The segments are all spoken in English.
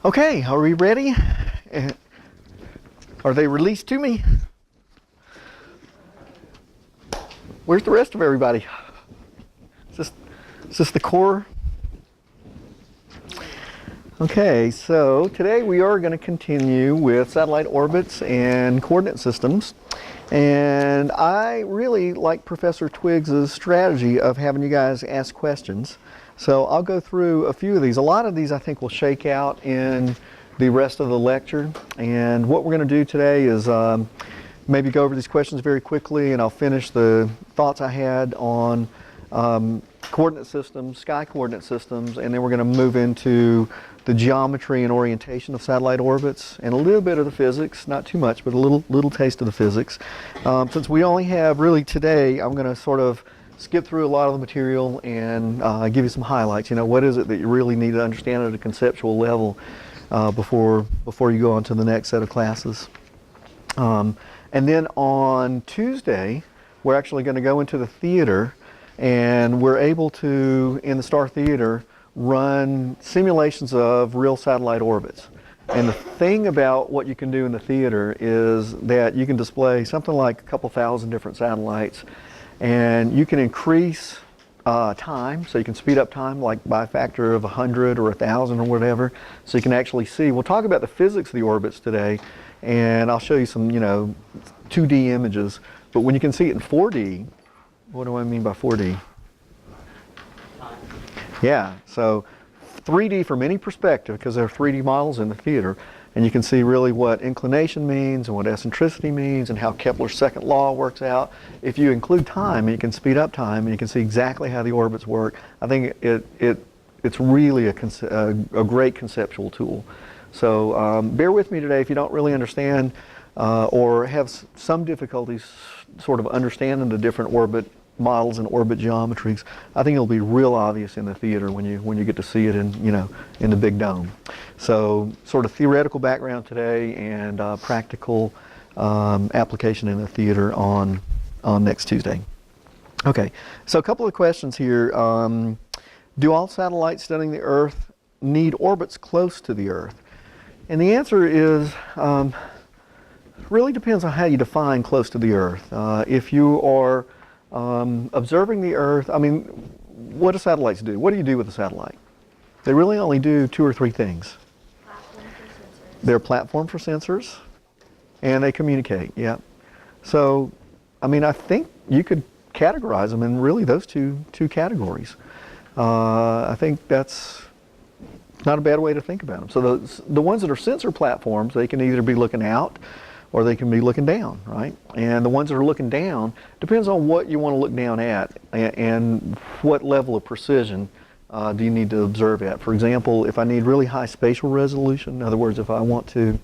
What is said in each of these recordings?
Okay, are we ready? Are they released to me? Where's the rest of everybody? Is this the core? Okay, so today we are going to continue with satellite orbits and coordinate systems. And I really like Professor Twiggs's strategy of having you guys ask questions. So I'll go through a few of these. A lot of these I think will shake out in the rest of the lecture. And what we're going to do today is maybe go over these questions very quickly, and I'll finish the thoughts I had on coordinate systems, sky coordinate systems, and then we're going to move into the geometry and orientation of satellite orbits and a little bit of the physics, not too much, but a little taste of the physics. Since we only have really today, I'm going to sort of skip through a lot of the material and give you some highlights. You know, what is it that you really need to understand at a conceptual level before you go on to the next set of classes. And then on Tuesday, we're actually going to go into the theater, and we're able to, in the Star Theater, run simulations of real satellite orbits. And the thing about what you can do in the theater is that you can display something like a couple thousand different satellites, and you can increase time, so you can speed up time like by a factor of 100 or 1,000 or whatever, so you can actually see. We'll talk about the physics of the orbits today, and I'll show you some, 2D images. But when you can see it in 4D, what do I mean by 4D? Yeah, so 3D from any perspective, because there are 3D models in the theater, and you can see really what inclination means and what eccentricity means and how Kepler's second law works out. If you include time, you can speed up time and you can see exactly how the orbits work. I think it's really a great conceptual tool. So bear with me today if you don't really understand or have some difficulties sort of understanding the different orbit models and orbit geometries. I think it'll be real obvious in the theater when you get to see it in in the big dome. So sort of theoretical background today and practical application in the theater on next Tuesday. Okay, so a couple of questions here. Do all satellites studying the Earth need orbits close to the Earth? And the answer is really depends on how you define close to the Earth. If you are observing the Earth, I mean, what do satellites do? What do you do with a satellite? They really only do 2 or 3 things. They're a platform for sensors, and they communicate, yeah. So, I mean, I think you could categorize them in really those two categories. I think that's not a bad way to think about them. So the ones that are sensor platforms, they can either be looking out or they can be looking down, right? And the ones that are looking down, depends on what you want to look down at and what level of precision do you need to observe at. For example, if I need really high spatial resolution, in other words, if I want to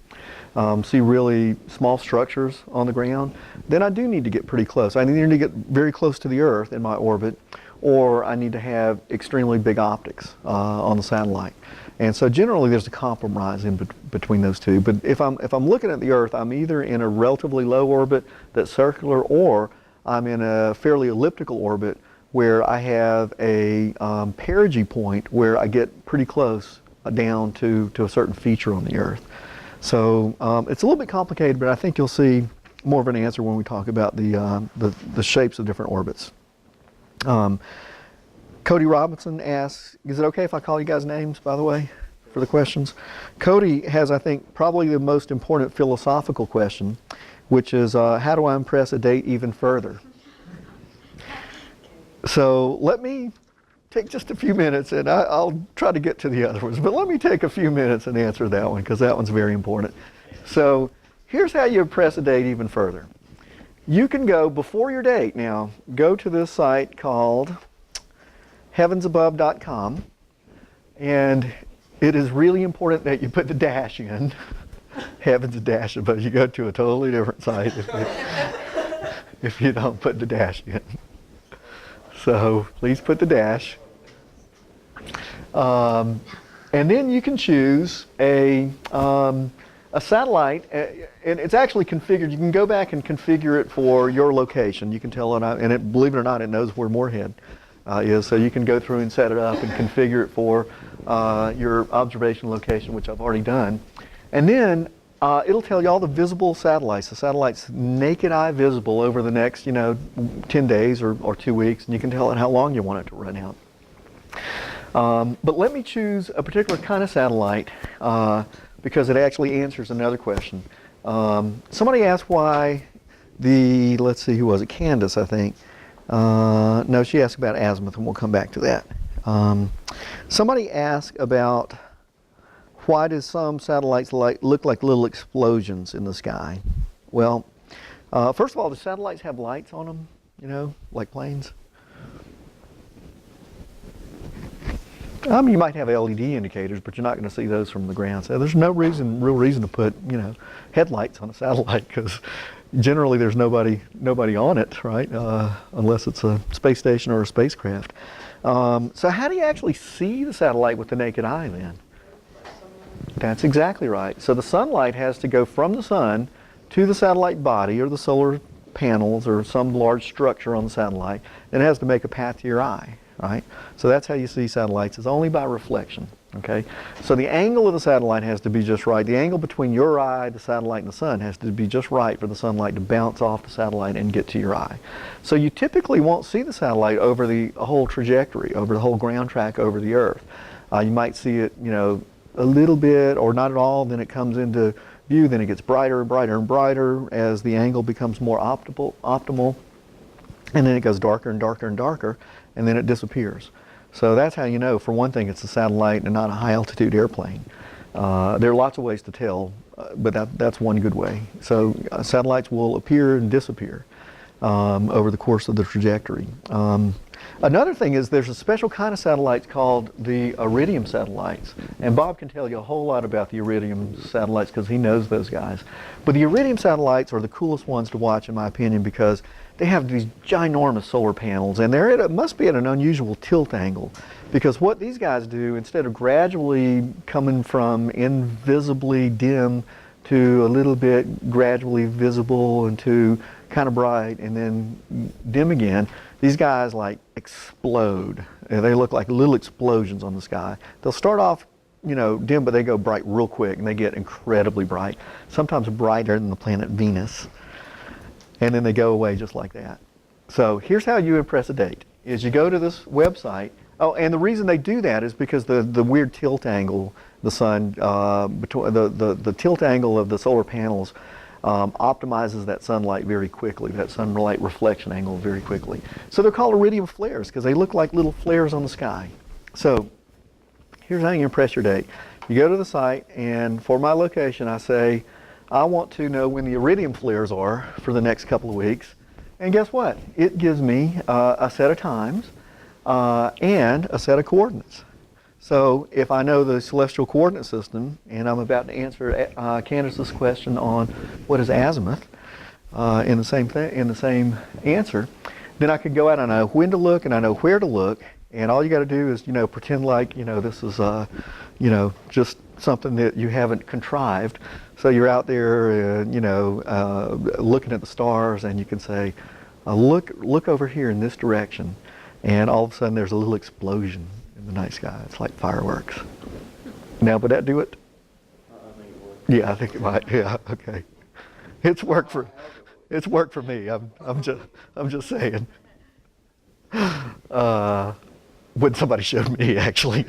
see really small structures on the ground, then I do need to get pretty close. I either need to get very close to the Earth in my orbit, or I need to have extremely big optics on the satellite. And so generally there's a compromise in between those two. But if I'm looking at the Earth, I'm either in a relatively low orbit that's circular, or I'm in a fairly elliptical orbit where I have a perigee point where I get pretty close down to a certain feature on the Earth. So it's a little bit complicated, but I think you'll see more of an answer when we talk about the shapes of different orbits. Cody Robinson asks, is it okay if I call you guys names, by the way, for the questions? Cody has, I think, probably the most important philosophical question, which is, how do I impress a date even further? So let me take just a few minutes, and I'll try to get to the other ones, but let me take a few minutes and answer that one, because that one's very important. So here's how you impress a date even further. You can go before your date now, go to this site called heavensabove.com, and it is really important that you put the dash in. Heavens dash above. You go to a totally different site if you don't put the dash in. So please put the dash. And then you can choose a satellite, and it's actually configured. You can go back and configure it for your location. You can tell it, and believe it or not, it knows where Moorhead is, so you can go through and set it up and configure it for your observation location, which I've already done. And then it'll tell you all the visible satellites, the satellites naked eye visible over the next, 10 days or 2 weeks, and you can tell it how long you want it to run out. But let me choose a particular kind of satellite because it actually answers another question. Somebody asked why let's see, who was it? Candace, I think. No, she asked about azimuth, and we'll come back to that. Somebody asked about why do some satellites look like little explosions in the sky? Well, first of all, do satellites have lights on them, like planes? You might have LED indicators, but you're not going to see those from the ground. So there's no real reason to put, headlights on a satellite, because generally there's nobody on it, right? Unless it's a space station or a spacecraft. So how do you actually see the satellite with the naked eye then? That's exactly right. So the sunlight has to go from the sun to the satellite body or the solar panels or some large structure on the satellite, and it has to make a path to your eye, right? So that's how you see satellites, is only by reflection, okay? So the angle of the satellite has to be just right. The angle between your eye, the satellite, and the sun has to be just right for the sunlight to bounce off the satellite and get to your eye. So you typically won't see the satellite over the whole trajectory, over the whole ground track over the Earth. You might see it, a little bit or not at all, then it comes into view, then it gets brighter and brighter and brighter as the angle becomes more optimal, and then it goes darker and darker and darker, and then it disappears. So that's how you know, for one thing, it's a satellite and not a high altitude airplane. There are lots of ways to tell, but that's one good way. So satellites will appear and disappear over the course of the trajectory. Another thing is there's a special kind of satellites called the iridium satellites, and Bob can tell you a whole lot about the iridium satellites because he knows those guys. But the iridium satellites are the coolest ones to watch, in my opinion, because they have these ginormous solar panels, and it must be at an unusual tilt angle, because what these guys do, instead of gradually coming from invisibly dim to a little bit gradually visible and to kind of bright and then dim again, these guys like explode. They look like little explosions on the sky. They'll start off, dim, but they go bright real quick, and they get incredibly bright, sometimes brighter than the planet Venus. And then they go away just like that. So here's how you impress a date, is you go to this website. Oh, and the reason they do that is because the weird tilt angle, the sun, between the tilt angle of the solar panels optimizes that sunlight very quickly, that sunlight reflection angle very quickly. So they're called iridium flares because they look like little flares on the sky. So here's how you impress your date. You go to the site, and for my location, I say, I want to know when the iridium flares are for the next couple of weeks. And guess what? It gives me a set of times and a set of coordinates. So if I know the celestial coordinate system, and I'm about to answer Candace's question on what is azimuth in the same answer, then I can go out and I know when to look and I know where to look, and all you got to do is pretend like this is just something that you haven't contrived. So you're out there looking at the stars, and you can say, look over here in this direction, and all of a sudden there's a little explosion in the night sky. It's like fireworks. Now, would that do it? I think it would. Yeah, I think it might. Yeah, okay. It's worked for me. I'm just saying. When somebody showed me, actually.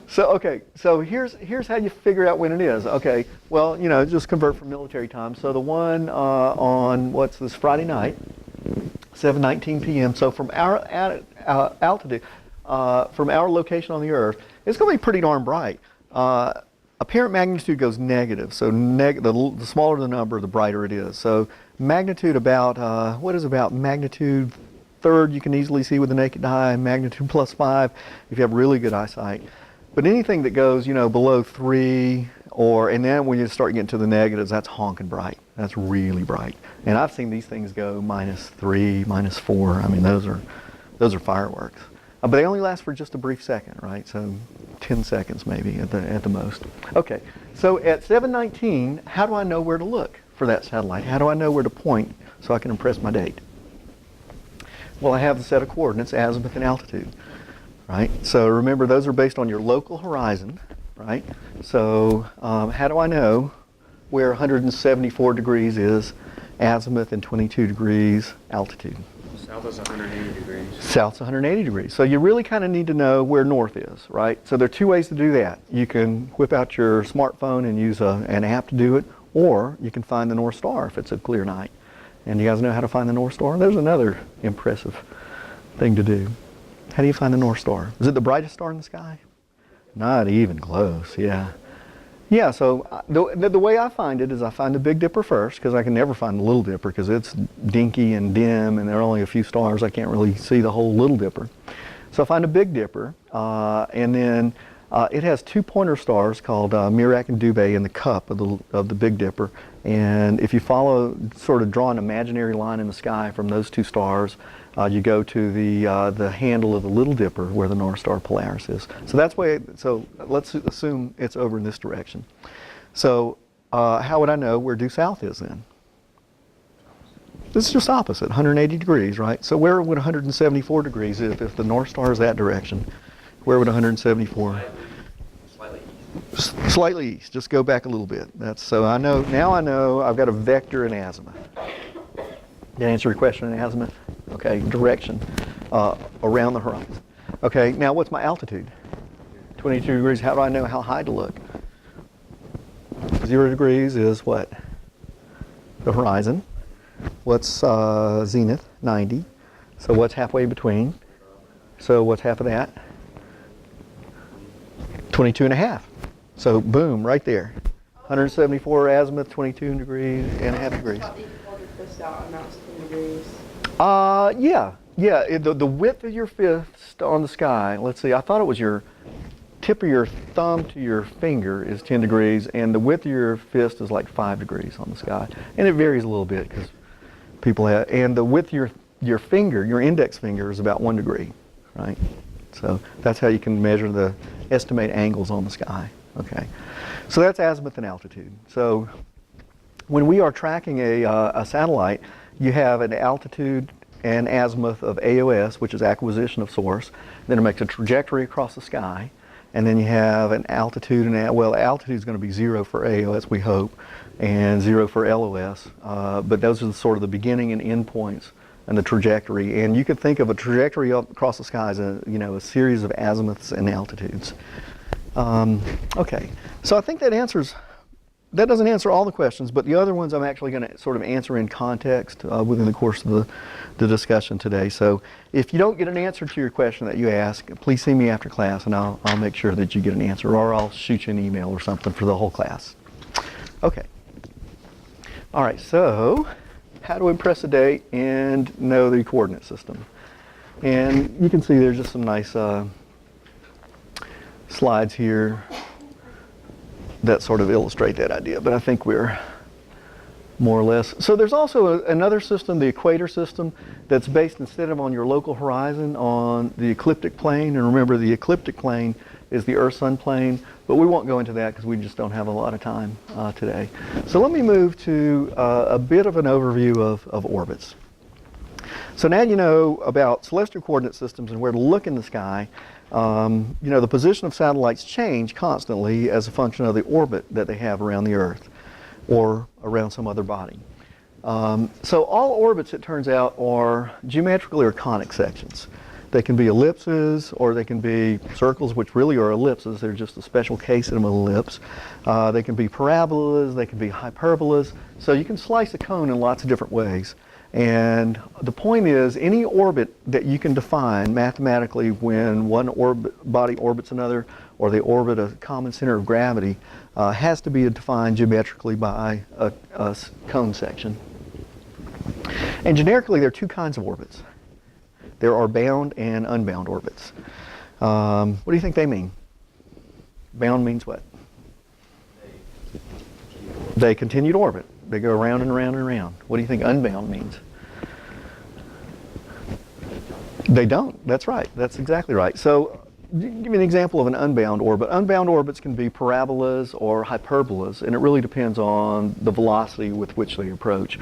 So okay, so here's how you figure out when it is. Okay, well, just convert from military time. So the one on what's this, Friday night, 7:19 p.m. So from our altitude, from our location on the Earth, it's going to be pretty darn bright. Apparent magnitude goes negative, so the smaller the number, the brighter it is. So magnitude about what is about magnitude third you can easily see with the naked eye, magnitude +5 if you have really good eyesight. But anything that goes below 3, and then when you start getting to the negatives, that's honking bright. That's really bright. And I've seen these things go -3, -4. I mean, those are fireworks. But they only last for just a brief second, right? So 10 seconds maybe at the most. Okay, so at 7:19, how do I know where to look for that satellite? How do I know where to point so I can impress my date? Well, I have the set of coordinates, azimuth and altitude, right? So remember, those are based on your local horizon, right? So how do I know where 174 degrees is azimuth and 22 degrees altitude? South is 180 degrees. South's 180 degrees. So you really kind of need to know where north is, right? So there are two ways to do that. You can whip out your smartphone and use an app to do it, or you can find the North Star if it's a clear night. And you guys know how to find the North Star? There's another impressive thing to do. How do you find the North Star? Is it the brightest star in the sky? Not even close, yeah. Yeah, so the way I find it is I find the Big Dipper first, because I can never find the Little Dipper because it's dinky and dim and there are only a few stars. I can't really see the whole Little Dipper. So I find a Big Dipper, and then it has two pointer stars called Merak and Dubhe in the cup of the Big Dipper. And if you sort of draw an imaginary line in the sky from those two stars, you go to the handle of the Little Dipper where the North Star Polaris is. So that's why. So let's assume it's over in this direction. So how would I know where due south is then? This is just opposite, 180 degrees, right? So where would 174 degrees if the North Star is that direction? Where would 174? Slightly east. Slightly east. Just go back a little bit. So I know now. I know I've got a vector in azimuth. Did I answer your question in azimuth? Okay, direction around the horizon. Okay, now what's my altitude? 22 degrees. How do I know how high to look? 0 degrees is what? The horizon. What's zenith? 90. So what's halfway between? So what's half of that? 22 and a half. So boom, right there. 174 azimuth, 22 degrees and a half degrees. Yeah. The width of your fist on the sky, let's see, I thought it was your tip of your thumb to your finger is 10 degrees, and the width of your fist is like 5 degrees on the sky. And it varies a little bit because people have, and the width of your finger, your index finger, is about 1 degree, right? So that's how you can measure estimate angles on the sky, okay? So that's azimuth and altitude. So when we are tracking a satellite, you have an altitude and azimuth of AOS, which is acquisition of source. Then it makes a trajectory across the sky. And then you have an altitude, well, altitude is going to be 0 for AOS, we hope, and 0 for LOS. But those are sort of the beginning and end points and the trajectory. And you could think of a trajectory up across the sky as a series of azimuths and altitudes. Okay, so I think that doesn't answer all the questions, but the other ones I'm actually going to sort of answer in context within the course of the discussion today. So if you don't get an answer to your question that you ask, please see me after class and I'll make sure that you get an answer, or I'll shoot you an email or something for the whole class. Okay. All right, so how to impress a date and know the coordinate system. And you can see there's just some nice slides here that sort of illustrate that idea, but I think we're more or less. So there's also another system, the equator system, that's based instead of on your local horizon on the ecliptic plane. And remember, the ecliptic plane is the Earth-Sun plane, but we won't go into that because we just don't have a lot of time today. So let me move to a bit of an overview of orbits. So now you know about celestial coordinate systems and where to look in the sky. The position of satellites change constantly as a function of the orbit that they have around the Earth or around some other body. So all orbits, it turns out, are geometrically or conic sections. They can be ellipses or they can be circles, which really are ellipses. They're just a special case of an ellipse. They can be parabolas, they can be hyperbolas. So you can slice a cone in lots of different ways. And the point is, any orbit that you can define mathematically when one body orbits another, or they orbit a common center of gravity, has to be defined geometrically by a cone section. And generically, there are two kinds of orbits. There are bound and unbound orbits. What do you think they mean? Bound means what? They continue to orbit. They go around and around and around. What do you think unbound means? They don't. That's right. That's exactly right. So give you an example of an unbound orbit. Unbound orbits can be parabolas or hyperbolas, and it really depends on the velocity with which they approach.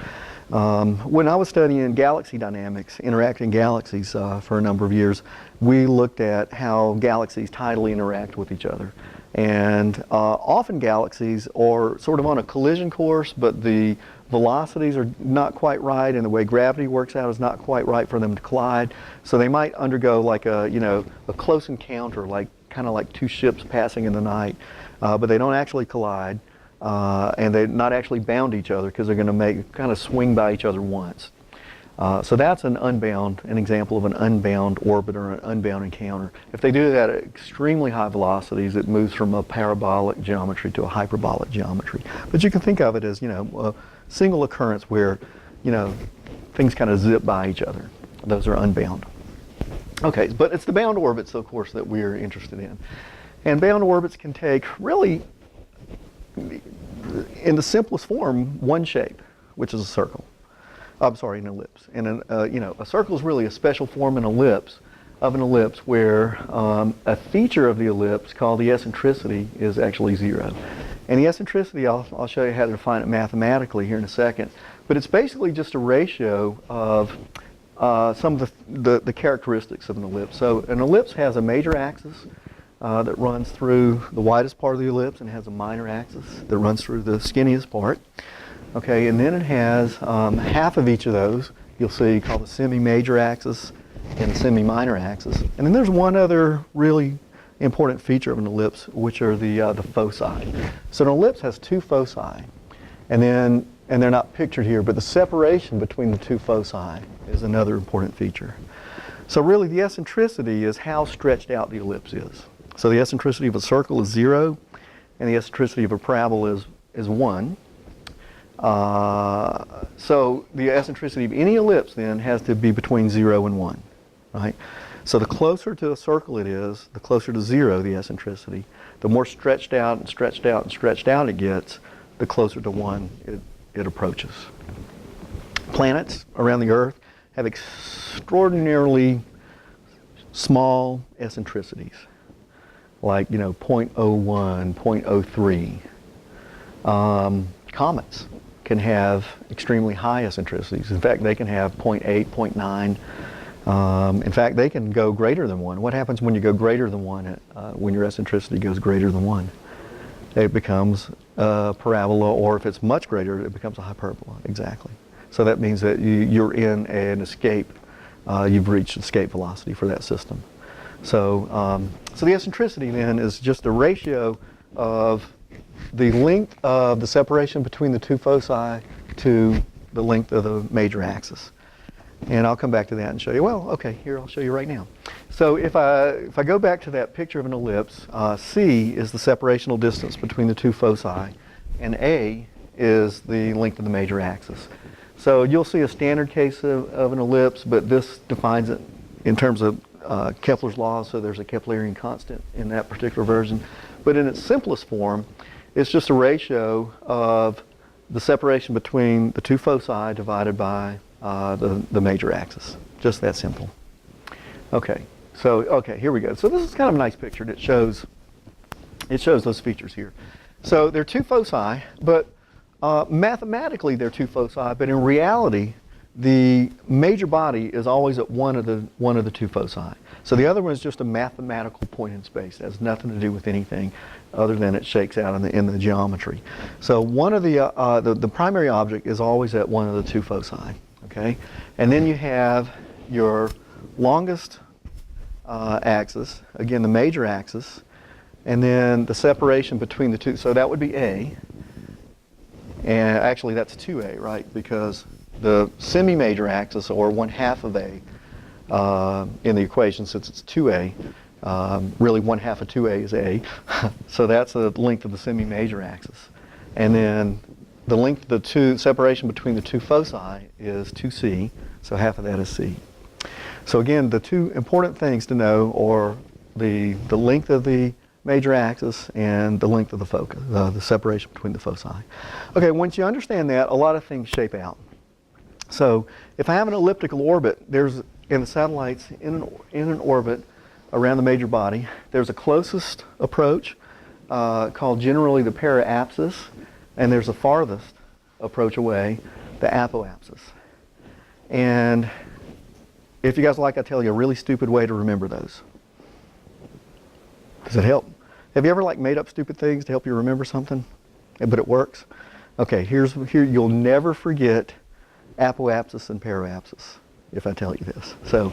When I was studying galaxy dynamics, interacting galaxies for a number of years, we looked at how galaxies tidally interact with each other. And often galaxies are sort of on a collision course, but the velocities are not quite right, and the way gravity works out is not quite right for them to collide. So they might undergo like a close encounter, like kind of like two ships passing in the night, but they don't actually collide. And they're not actually bound to each other because they're going to kind of swing by each other once. So that's an example of an unbound orbit or an unbound encounter. If they do that at extremely high velocities, it moves from a parabolic geometry to a hyperbolic geometry. But you can think of it as, a single occurrence where, things kind of zip by each other. Those are unbound. Okay, but it's the bound orbits, of course, that we're interested in. And bound orbits can take really, in the simplest form, one shape, which is a circle. I'm sorry, an ellipse. And a circle is really a special form of an ellipse where a feature of the ellipse called the eccentricity is actually 0. And the eccentricity, I'll show you how to define it mathematically here in a second, but it's basically just a ratio of some of the characteristics of an ellipse. So an ellipse has a major axis that runs through the widest part of the ellipse, and has a minor axis that runs through the skinniest part. Okay, and then it has half of each of those, you'll see, called the semi-major axis and the semi-minor axis. And then there's one other really important feature of an ellipse, which are the foci. So an ellipse has two foci, and they're not pictured here, but the separation between the two foci is another important feature. So really the eccentricity is how stretched out the ellipse is. So the eccentricity of a circle is 0, and the eccentricity of a parabola is 1. So the eccentricity of any ellipse then has to be between 0 and 1, right? So the closer to a circle it is, the closer to 0 the eccentricity. The more stretched out and stretched out and stretched out it gets, the closer to 1 it approaches. Planets around the Earth have extraordinarily small eccentricities, like 0.01, 0.03. Comets can have extremely high eccentricities. In fact, they can have 0.8, 0.9. In fact, they can go greater than 1. What happens when you go greater than 1, when your eccentricity goes greater than 1? It becomes a parabola, or if it's much greater, it becomes a hyperbola, exactly. So that means that you're in an escape. You've reached escape velocity for that system. So, so the eccentricity then is just a ratio of the length of the separation between the two foci to the length of the major axis. And I'll come back to that and show you. Well, okay, here I'll show you right now. So if I go back to that picture of an ellipse, C is the separational distance between the two foci, and A is the length of the major axis. So you'll see a standard case of an ellipse, but this defines it in terms of Kepler's law, so there's a Keplerian constant in that particular version. But in its simplest form, it's just a ratio of the separation between the two foci divided by the major axis. Just that simple. Okay, so here we go. So this is kind of a nice picture. It shows those features here. So there are two foci, but mathematically they're two foci, but in reality the major body is always at one of the two foci. So the other one is just a mathematical point in space. It has nothing to do with anything other than it shakes out in the geometry. So one of the primary object is always at one of the two foci. Okay, and then you have your longest axis, again the major axis, and then the separation between the two. So that would be A, and actually that's 2A, right? Because the semi-major axis, or 1/2 of A, in the equation, since it's 2A, really 1/2 of 2A is A. So that's the length of the semi-major axis. And then the length of the separation between the two foci is 2C, so half of that is C. So again, the two important things to know are the length of the major axis and the length of the focus, the separation between the foci. Okay, once you understand that, a lot of things shape out. So if I have an elliptical orbit, there's in the satellites in an orbit, around the major body. There's a closest approach called generally the para-apsis, and there's a farthest approach away, the apoapsis. And if you guys like, I tell you a really stupid way to remember those. Does it help? Have you ever like made up stupid things to help you remember something, but it works? Okay, here you'll never forget apoapsis and para-apsis if I tell you this. So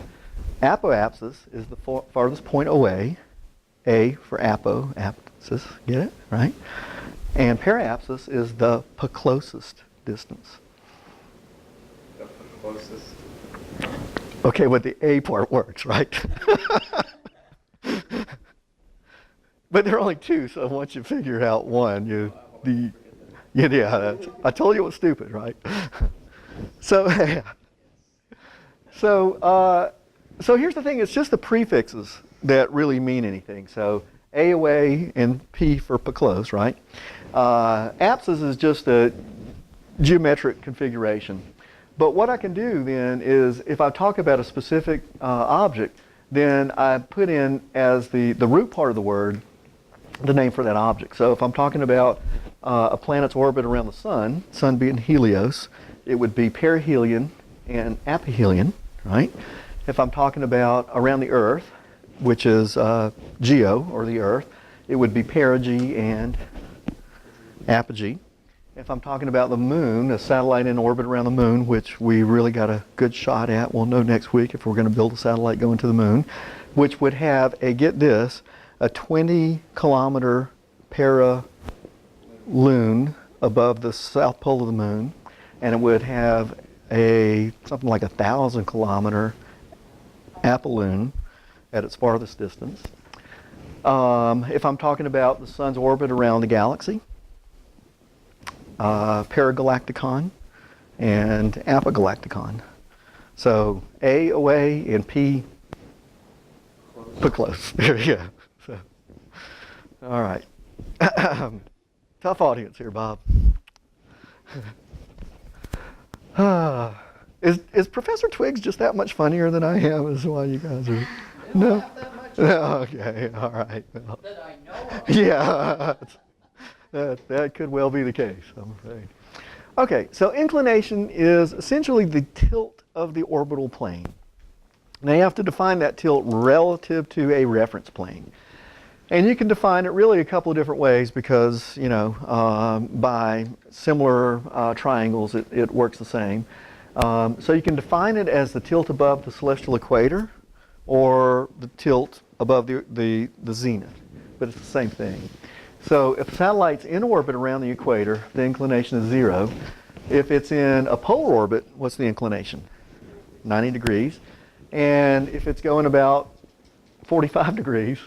apoapsis is the farthest point away, A for apoapsis, get it, right? And para-apsis is the closest distance. The closest. Okay, but the A part works, right? But there are only two, so once you figure out one, I told you it was stupid, right? So here's the thing, it's just the prefixes that really mean anything. So A away and P for close, right? Apsis is just a geometric configuration. But what I can do then is, if I talk about a specific object, then I put in as the root part of the word the name for that object. So if I'm talking about a planet's orbit around the sun being Helios, it would be perihelion and aphelion, right? If I'm talking about around the Earth, which is geo, or the Earth, it would be perigee and apogee. If I'm talking about the moon, a satellite in orbit around the moon, which we really got a good shot at, we'll know next week if we're going to build a satellite going to the moon, which would have get this, a 20-kilometer paraloon above the south pole of the moon, and it would have something like 1,000-kilometer apoloon at its farthest distance. If I'm talking about the sun's orbit around the galaxy, paragalacticon and apogalacticon. So A away and P close. There you go. So, all right. Tough audience here, Bob. Is Professor Twiggs just that much funnier than I am? Is why you guys are? No. No. Okay. All right. Well, that I know of. yeah. That could well be the case, I'm afraid. Okay, so inclination is essentially the tilt of the orbital plane. Now you have to define that tilt relative to a reference plane. And you can define it really a couple of different ways because, by similar triangles, it works the same. So you can define it as the tilt above the celestial equator or the tilt above the zenith, but it's the same thing. So if a satellite's in orbit around the equator, the inclination is 0. If it's in a polar orbit, what's the inclination? 90 degrees. And if it's going about 45 degrees,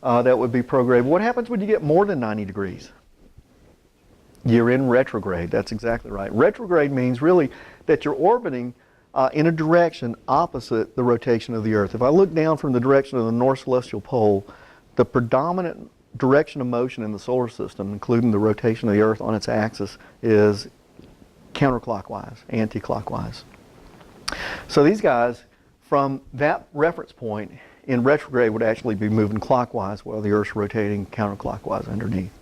that would be prograde. What happens when you get more than 90 degrees? You're in retrograde. That's exactly right. Retrograde means really that you're orbiting in a direction opposite the rotation of the Earth. If I look down from the direction of the North Celestial Pole, the predominant direction of motion in the solar system, including the rotation of the Earth on its axis, is counterclockwise, anti-clockwise. So these guys, from that reference point in retrograde, would actually be moving clockwise while the Earth's rotating counterclockwise underneath.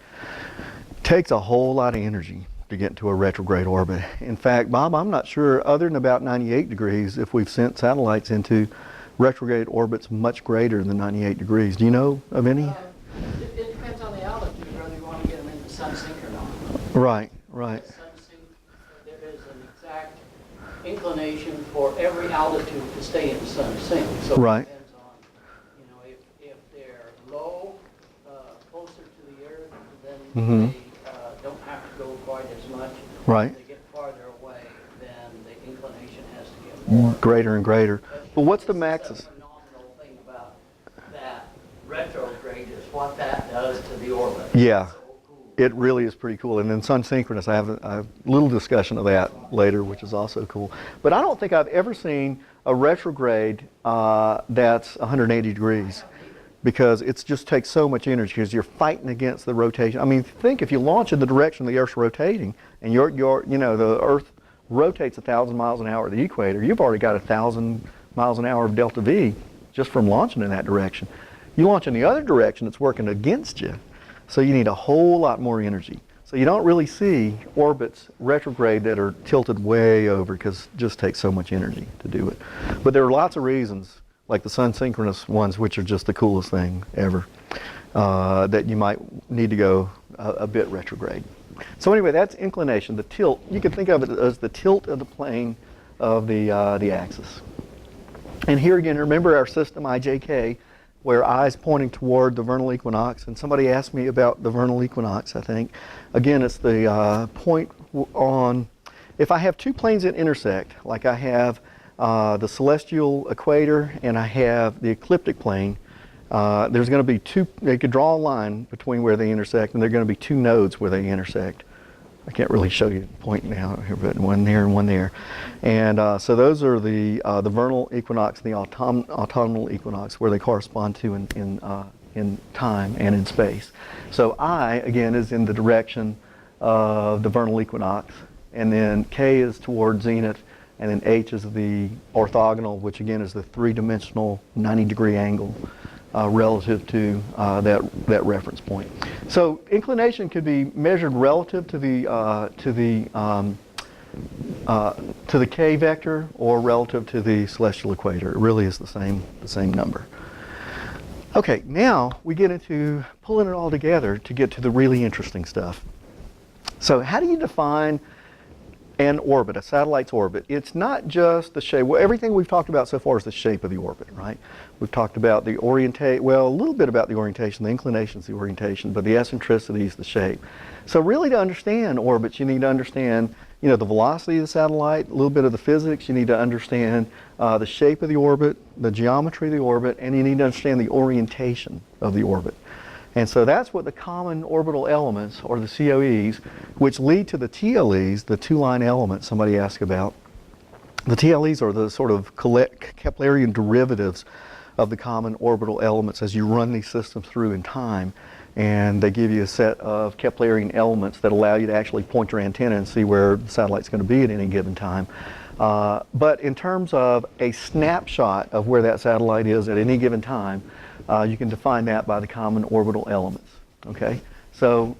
Takes a whole lot of energy to get into a retrograde orbit. In fact, Bob, I'm not sure, other than about 98 degrees, if we've sent satellites into retrograde orbits much greater than 98 degrees. Do you know of any? It depends on the altitude, whether you want to get them in the sun sync or not. Right, right. The sun sync, there is an exact inclination for every altitude to stay in the sun sync. So Right. it depends on, if they're low, closer to the Earth, then they don't have to go quite as much. Right. If they get farther away, then the inclination has to get more. Greater and greater. But what's the maximum? The phenomenal thing about that retrograde is what that does to the orbit. Yeah. So cool. It really is pretty cool. And then sun synchronous, I have a little discussion of that later, which is also cool. But I don't think I've ever seen a retrograde that's 180 degrees, because it just takes so much energy because you're fighting against the rotation. I mean, think if you launch in the direction the Earth's rotating, and the Earth rotates 1,000 miles an hour at the equator, you've already got 1,000 miles an hour of delta V just from launching in that direction. You launch in the other direction, it's working against you. So you need a whole lot more energy. So you don't really see orbits retrograde that are tilted way over because it just takes so much energy to do it. But there are lots of reasons, like the sun-synchronous ones, which are just the coolest thing ever, that you might need to go a bit retrograde. So anyway, that's inclination, the tilt. You can think of it as the tilt of the plane of the axis. And here again, remember our system IJK, where I is pointing toward the vernal equinox. And somebody asked me about the vernal equinox, I think. Again, it's the point on, if I have two planes that intersect, like I have the celestial equator and I have the ecliptic plane, there's going to be two, they could draw a line between where they intersect, and there are going to be two nodes where they intersect. I can't really show you the point now here, but one there and one there. And so those are the vernal equinox and the autumnal equinox, where they correspond to in time and in space. So I, again, is in the direction of the vernal equinox, and then K is toward zenith, and then H is the orthogonal, which again is the three-dimensional 90-degree angle relative to that reference point. So inclination could be measured relative to the K vector or relative to the celestial equator. It really is the same number. Okay, now we get into pulling it all together to get to the really interesting stuff. So how do you define an orbit, a satellite's orbit? It's not just the shape. Well, everything we've talked about so far is the shape of the orbit, right? We've talked about the orientation, well, a little bit about the orientation, the inclination is the orientation, but the eccentricity is the shape. So really, to understand orbits, you need to understand, the velocity of the satellite, a little bit of the physics. You need to understand the shape of the orbit, the geometry of the orbit, and you need to understand the orientation of the orbit. And so that's what the common orbital elements, or the COEs, which lead to the TLEs, the two-line elements somebody asked about. The TLEs are the sort of Keplerian derivatives of the common orbital elements as you run these systems through in time. And they give you a set of Keplerian elements that allow you to actually point your antenna and see where the satellite's going to be at any given time. But in terms of a snapshot of where that satellite is at any given time, you can define that by the common orbital elements. Okay, so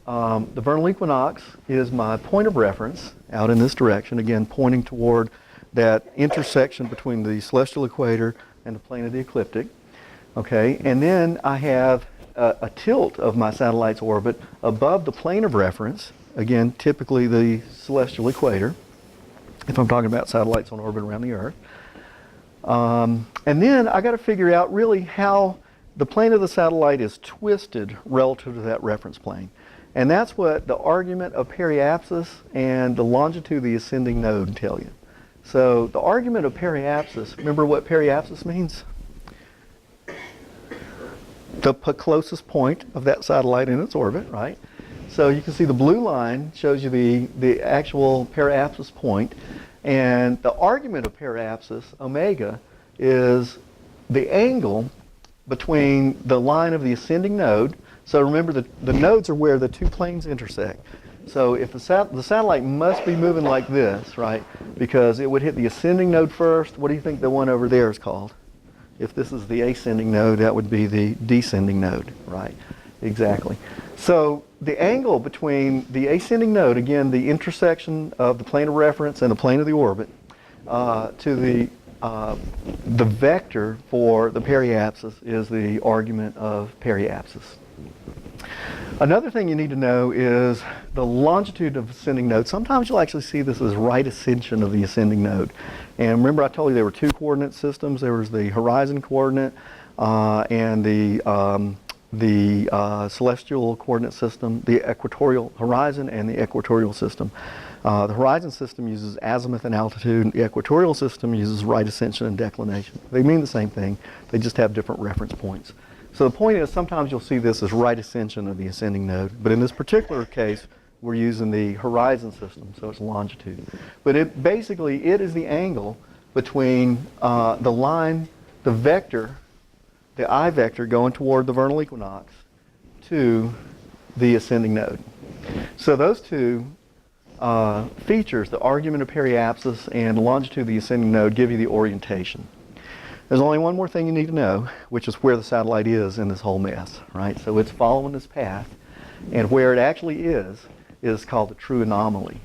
the vernal equinox is my point of reference out in this direction, again pointing toward that intersection between the celestial equator and the plane of the ecliptic. Okay, and then I have a tilt of my satellite's orbit above the plane of reference, again typically the celestial equator, if I'm talking about satellites on orbit around the Earth. And then I got to figure out really how the plane of the satellite is twisted relative to that reference plane. And that's what the argument of periapsis and the longitude of the ascending node tell you. So the argument of periapsis, remember what periapsis means? The closest point of that satellite in its orbit, right? So you can see the blue line shows you the actual periapsis point. And the argument of periapsis, omega, is the angle between the line of the ascending node. So remember, the nodes are where the two planes intersect. So if the satellite must be moving like this, right, because it would hit the ascending node first. What do you think the one over there is called? If this is the ascending node, that would be the descending node, right? Exactly. So the angle between the ascending node, again, the intersection of the plane of reference and the plane of the orbit, to the vector for the periapsis is the argument of periapsis. Another thing you need to know is the longitude of ascending node. Sometimes you'll actually see this as right ascension of the ascending node. And remember I told you there were two coordinate systems. There was the horizon coordinate and the celestial coordinate system, the equatorial horizon and the equatorial system. The horizon system uses azimuth and altitude. The equatorial system uses right ascension and declination. They mean the same thing. They just have different reference points. So the point is, sometimes you'll see this as right ascension of the ascending node. But in this particular case, we're using the horizon system, so it's longitude. But it is the angle between the line, the vector, the I vector going toward the vernal equinox to the ascending node. So those two features, the argument of periapsis and the longitude of the ascending node, give you the orientation. There's only one more thing you need to know, which is where the satellite is in this whole mess, right? So it's following this path, and where it actually is called the true anomaly.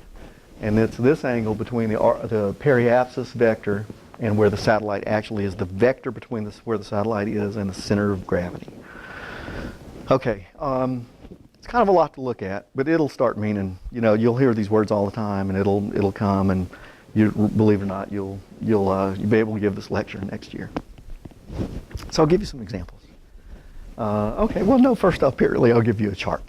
And it's this angle between the periapsis vector and where the satellite actually is, the vector between where the satellite is and the center of gravity. Okay, it's kind of a lot to look at, but it'll start meaning, you know, you'll hear these words all the time, and it'll come, and you, believe it or not, you'll be able to give this lecture next year. So I'll give you some examples. Okay, well, no, first up, apparently I'll give you a chart.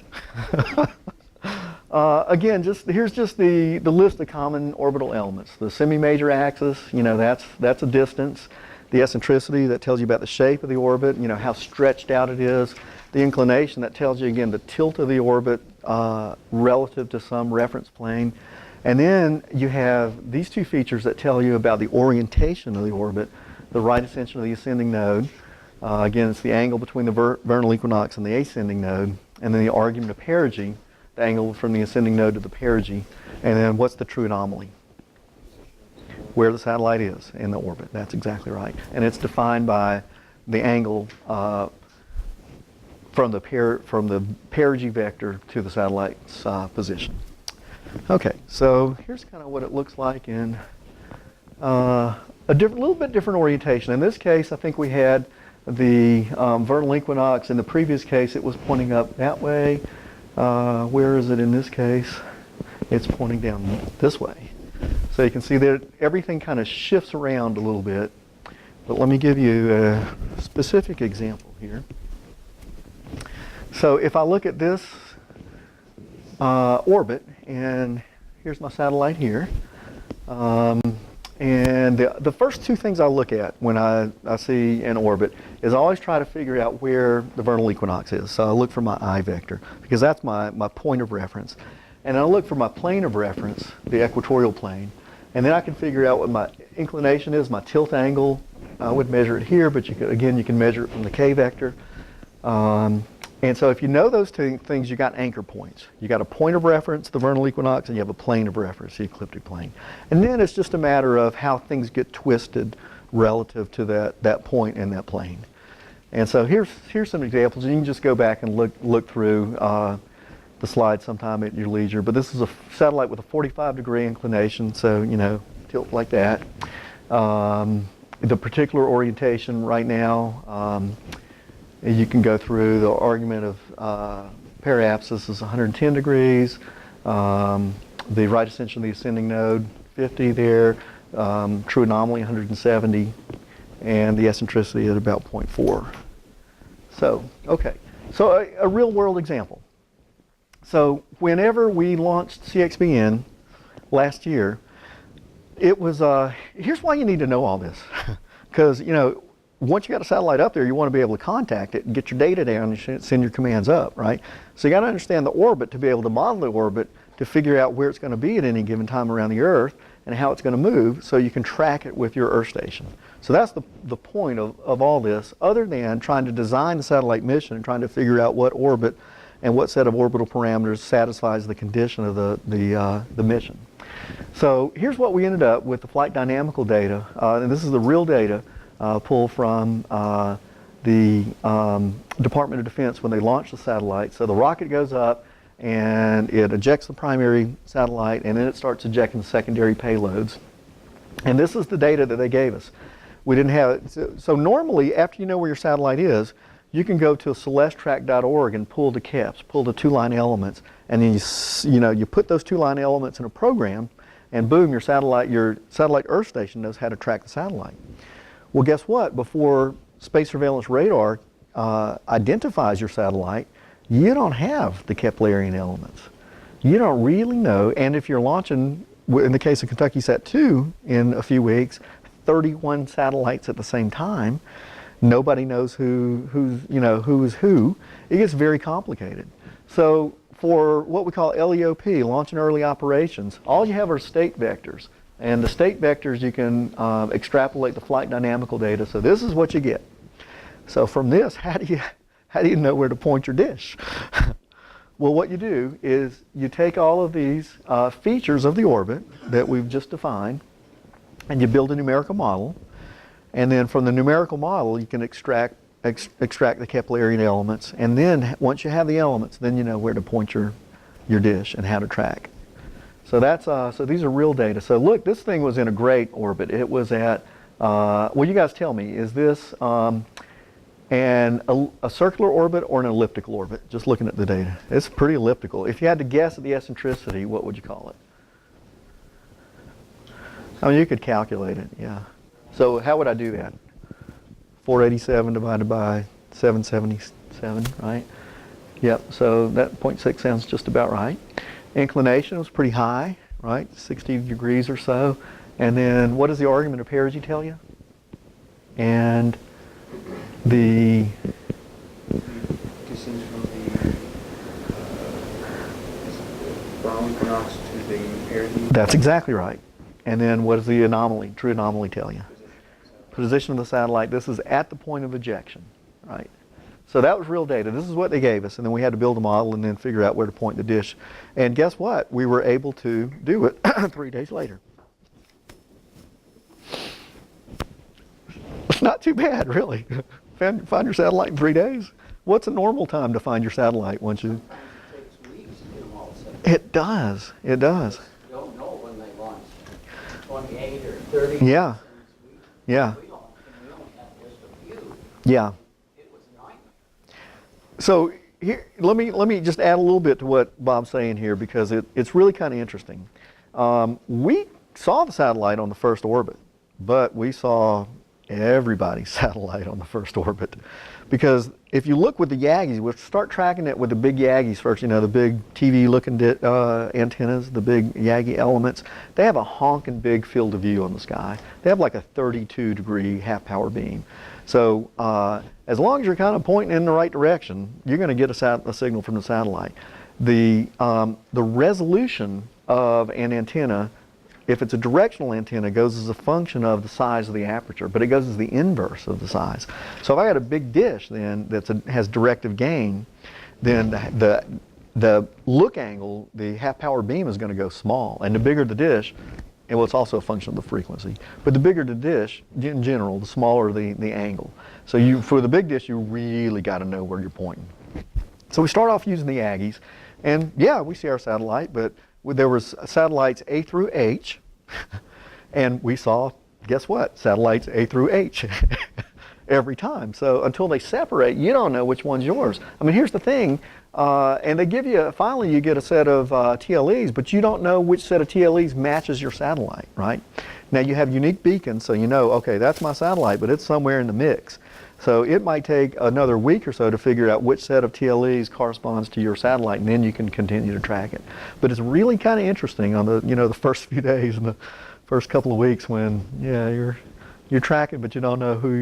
Again, here's just the list of common orbital elements. The semi-major axis, you know, that's a distance. The eccentricity, that tells you about the shape of the orbit, you know, how stretched out it is. The inclination, that tells you, again, the tilt of the orbit relative to some reference plane. And then you have these two features that tell you about the orientation of the orbit, the right ascension of the ascending node. Again, it's the angle between the vernal equinox and the ascending node. And then the argument of perigee, the angle from the ascending node to the perigee. And then what's the true anomaly? Where the satellite is in the orbit. That's exactly right. And it's defined by the angle from the perigee vector to the satellite's position. Okay, so here's kind of what it looks like in a little bit different orientation. In this case, I think we had the vernal equinox. In the previous case, it was pointing up that way. Where is it in this case? It's pointing down this way. So you can see that everything kind of shifts around a little bit. But let me give you a specific example here. So if I look at this orbit, and here's my satellite here, and the first two things I look at when I see an orbit is I always try to figure out where the vernal equinox is. So I look for my I vector, because that's my point of reference. And I look for my plane of reference, the equatorial plane, and then I can figure out what my inclination is, my tilt angle. I would measure it here, but you can measure it from the K vector. And so if you know those two things, you got anchor points. You got a point of reference, the vernal equinox, and you have a plane of reference, the ecliptic plane. And then it's just a matter of how things get twisted relative to that point in that plane. And so here's some examples, and you can just go back and look through the slides sometime at your leisure. But this is a satellite with a 45-degree inclination, so, you know, tilt like that. The particular orientation right now, you can go through the argument of periapsis is 110 degrees, the right ascension of the ascending node 50 there, true anomaly 170, and the eccentricity at about 0.4. So, okay, so a real world example. So whenever we launched CXBN last year, it was, here's why you need to know all this. Because, you know, once you got a satellite up there, you want to be able to contact it and get your data down and send your commands up, right? So you got to understand the orbit to be able to model the orbit to figure out where it's going to be at any given time around the Earth and how it's going to move so you can track it with your Earth station. So that's the point of all this, other than trying to design the satellite mission and trying to figure out what orbit and what set of orbital parameters satisfies the condition of the mission. So here's what we ended up with: the flight dynamical data, and this is the real data pulled from the Department of Defense when they launched the satellite. So the rocket goes up and it ejects the primary satellite, and then it starts ejecting secondary payloads. And this is the data that they gave us. We didn't have it. So normally, after you know where your satellite is, you can go to celesttrack.org and pull the KEPs, pull the two-line elements, and then you put those two-line elements in a program, and boom, your satellite Earth station knows how to track the satellite. Well, guess what? Before space surveillance radar identifies your satellite, you don't have the Keplerian elements. You don't really know, and if you're launching, in the case of Kentucky Sat-2 in a few weeks, 31 satellites at the same time, nobody knows who is who. It gets very complicated. So for what we call LEOP, launch and early operations, all you have are state vectors. And the state vectors, you can extrapolate the flight dynamical data. So this is what you get. So from this, how do you know where to point your dish? Well, what you do is you take all of these features of the orbit that we've just defined, and you build a numerical model. And then from the numerical model, you can extract the Keplerian elements. And then once you have the elements, then you know where to point your dish and how to track. So that's so these are real data. So look, this thing was in a great orbit. It was at well, you guys tell me, is this a circular orbit or an elliptical orbit? Just looking at the data, it's pretty elliptical. If you had to guess at the eccentricity, what would you call it? I mean, you could calculate it, yeah. So how would I do that? 487 divided by 777, right? Yep, so that 0.6 sounds just about right. Inclination was pretty high, right? 60 degrees or so. And then what does the argument of perigee tell you? And the distance from the brown equinox to the perigee. That's exactly right. And then what does the anomaly, true anomaly tell you? Position of the satellite. This is at the point of ejection, right? So that was real data. This is what they gave us, and then we had to build a model and then figure out where to point the dish. And guess what? We were able to do it 3 days later. It's not too bad, really. Find your satellite in 3 days. What's a normal time to find your satellite once you? It takes weeks to get them all set. It does. It does. You don't know when they launch. 28 or 30. Yeah. Yeah. We only have just a few. Yeah. It was a nightmare. So here, let me just add a little bit to what Bob's saying here, because it's really kind of interesting. We saw the satellite on the first orbit, but we saw everybody's satellite on the first orbit, because if you look with the Yagis, we'll start tracking it with the big Yagis first. You know, the big TV-looking antennas, the big Yagi elements. They have a honking big field of view on the sky. They have like a 32-degree half-power beam. So as long as you're kind of pointing in the right direction, you're going to get a signal from the satellite. The resolution of an antenna, if it's a directional antenna, goes as a function of the size of the aperture, but it goes as the inverse of the size. So if I got a big dish then that has directive gain, then the look angle, the half-power beam, is going to go small. And the bigger the dish, and well, it's also a function of the frequency, but the bigger the dish, in general, the smaller the angle. So for the big dish, you really got to know where you're pointing. So we start off using the Aggies, and yeah, we see our satellite, but there was satellites A through H, and we saw, guess what, satellites A through H every time. So until they separate, you don't know which one's yours. I mean, here's the thing, and they give you, finally you get a set of TLEs, but you don't know which set of TLEs matches your satellite, right? Now you have unique beacons, so you know, okay, that's my satellite, but it's somewhere in the mix. So it might take another week or so to figure out which set of TLEs corresponds to your satellite, and then you can continue to track it. But it's really kind of interesting on the, the first few days and the first couple of weeks when, yeah, you're tracking, but you don't know who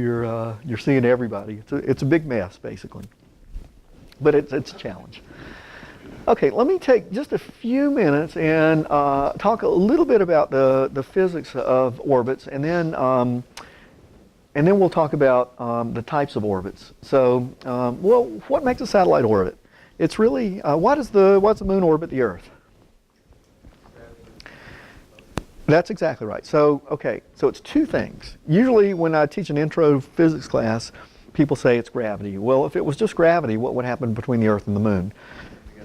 you're seeing everybody. It's a big mess, basically. But it's a challenge. Okay, let me take just a few minutes and talk a little bit about the physics of orbits, and then we'll talk about the types of orbits. So, well, what makes a satellite orbit? It's really, what's the moon orbit the Earth? That's exactly right. So, okay, so it's two things. Usually when I teach an intro physics class, people say it's gravity. Well, if it was just gravity, what would happen between the Earth and the moon?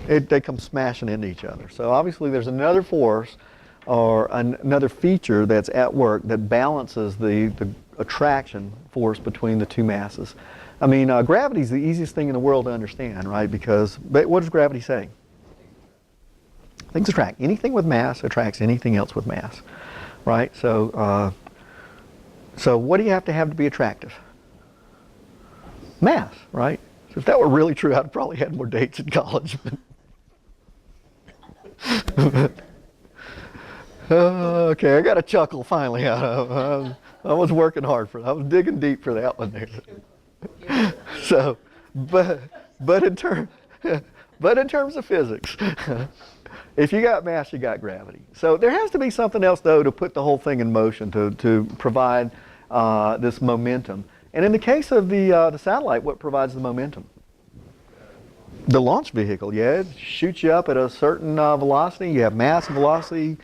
They come smashing into each other. So obviously there's another force or another feature that's at work that balances the attraction force between the two masses. I mean, gravity is the easiest thing in the world to understand, right? But what does gravity say? Things attract. Anything with mass attracts anything else with mass, right? So, so what do you have to be attractive? Mass, right? So if that were really true, I'd probably had more dates in college. Okay, I got a chuckle finally out of. I was working hard for that. I was digging deep for that one there. So, but in terms of physics, if you got mass, you got gravity. So there has to be something else though to put the whole thing in motion to provide this momentum. And in the case of the satellite, what provides the momentum? The launch vehicle, yeah, it shoots you up at a certain velocity. You have mass and velocity,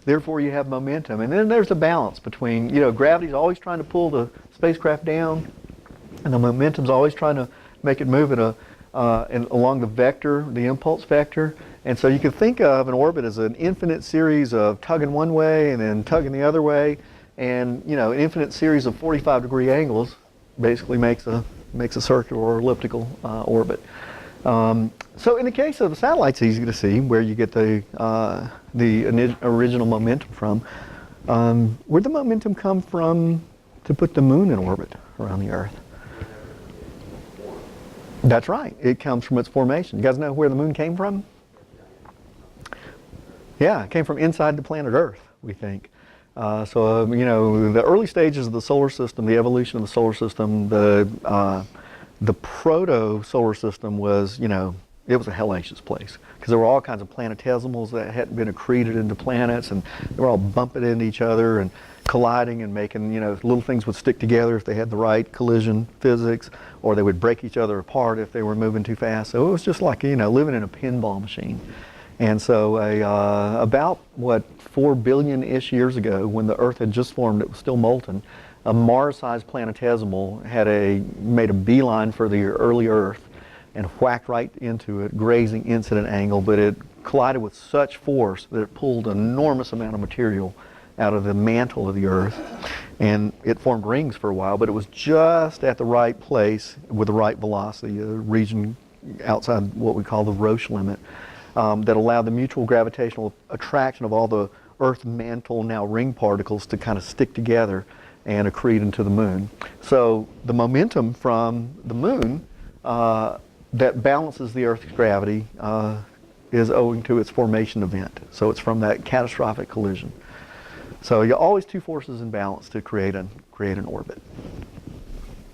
therefore you have momentum. And then there's a balance between, gravity's always trying to pull the spacecraft down, and the momentum's always trying to make it move along the vector, the impulse vector. And so you can think of an orbit as an infinite series of tugging one way and then tugging the other way, and an infinite series of 45-degree angles basically makes a circular or elliptical orbit. So in the case of the satellite, it's easy to see where you get the original momentum from. Where'd the momentum come from to put the moon in orbit around the Earth? That's right. It comes from its formation. You guys know where the moon came from? Yeah, it came from inside the planet Earth, we think. The early stages of the solar system, the evolution of the solar system, the proto-solar system was, it was a hellacious place because there were all kinds of planetesimals that hadn't been accreted into planets, and they were all bumping into each other and colliding and making, little things would stick together if they had the right collision physics, or they would break each other apart if they were moving too fast. So it was just like, living in a pinball machine. And so about, 4 billion-ish years ago, when the Earth had just formed, it was still molten, a Mars-sized planetesimal made a beeline for the early Earth and whacked right into it, grazing incident angle, but it collided with such force that it pulled an enormous amount of material out of the mantle of the Earth, and it formed rings for a while, but it was just at the right place with the right velocity, a region outside what we call the Roche limit, that allowed the mutual gravitational attraction of all the Earth mantle, now ring particles, to kind of stick together and accrete into the moon. So the momentum from the moon that balances the Earth's gravity is owing to its formation event. So it's from that catastrophic collision. So you always two forces in balance to create an orbit.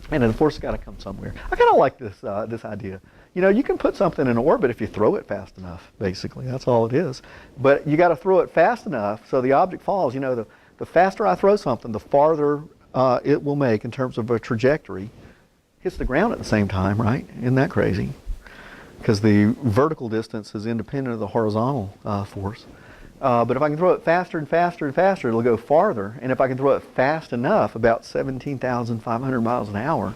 And then the force has got to come somewhere. I kind of like this idea. You can put something in orbit if you throw it fast enough, basically. That's all it is. But you got to throw it fast enough so the object falls. The faster I throw something, the farther it will make in terms of a trajectory. Hits the ground at the same time, right? Isn't that crazy? Because the vertical distance is independent of the horizontal force. But if I can throw it faster and faster and faster, it'll go farther. And if I can throw it fast enough, about 17,500 miles an hour,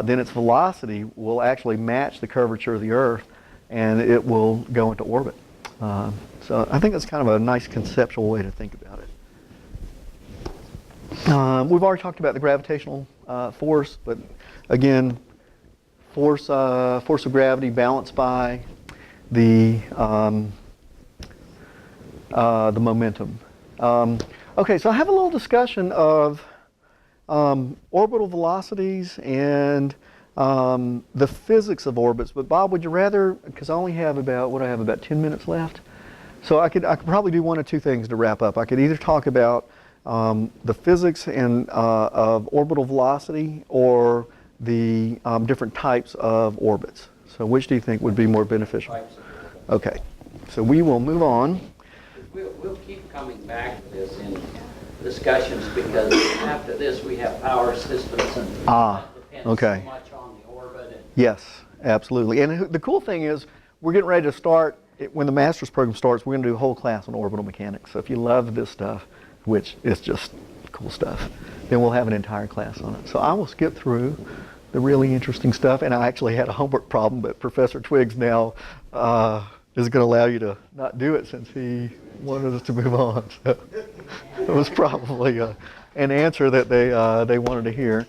then its velocity will actually match the curvature of the Earth, and it will go into orbit. So I think that's kind of a nice conceptual way to think about it. We've already talked about the gravitational force, but again, force of gravity balanced by the momentum. Okay, so I have a little discussion of orbital velocities and the physics of orbits. But Bob, would you rather, because I only have about 10 minutes left, so I could probably do one of two things to wrap up. I could either talk about the physics of orbital velocity, or the different types of orbits. So which do you think would be more beneficial? Okay, so we will move on. We'll keep coming back to this in discussions, because after this we have power systems, and that depends okay. so much on the orbit. And Yes, absolutely. And the cool thing is, we're getting ready to start, when the master's program starts, we're going to do a whole class on orbital mechanics. So if you love this stuff, which is just cool stuff, then we'll have an entire class on it. So I will skip through the really interesting stuff, and I actually had a homework problem, but Professor Twiggs now is going to allow you to not do it since he wanted us to move on. So it was probably an answer that they wanted to hear.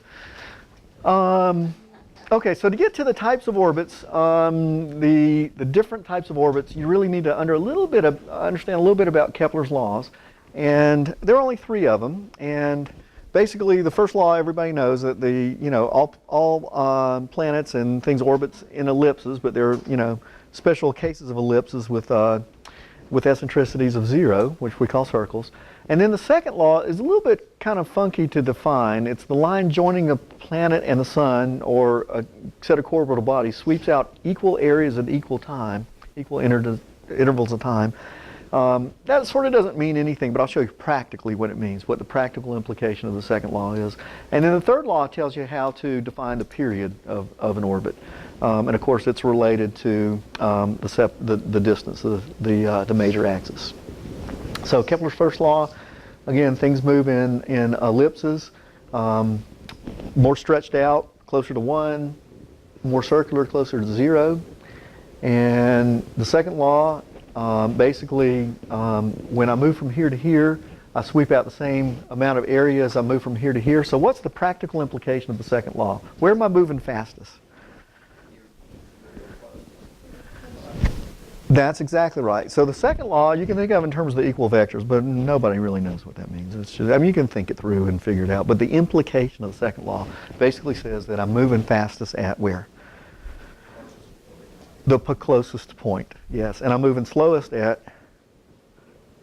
Okay, so to get to the types of orbits, the different types of orbits, you really need to understand a little bit about Kepler's laws. And there are only 3 of them. And basically, the first law everybody knows, that all planets and things orbits in ellipses, but there are special cases of ellipses with eccentricities of 0, which we call circles. And then the second law is a little bit kind of funky to define. It's the line joining a planet and the sun, or a set of orbital bodies, sweeps out equal areas at equal time, equal intervals of time. That sort of doesn't mean anything, but I'll show you practically what it means, what the practical implication of the second law is. And then the third law tells you how to define the period of an orbit. And of course, it's related to the distance, the major axis. So Kepler's first law, again, things move in ellipses. more stretched out, closer to 1, more circular, closer to 0. And the second law, basically, when I move from here to here, I sweep out the same amount of area as I move from here to here. So what's the practical implication of the second law? Where am I moving fastest? That's exactly right. So the second law you can think of in terms of the equal vectors, but nobody really knows what that means. It's just, I mean, you can think it through and figure it out, but the implication of the second law basically says that I'm moving fastest at where? The closest point, yes. And I'm moving slowest at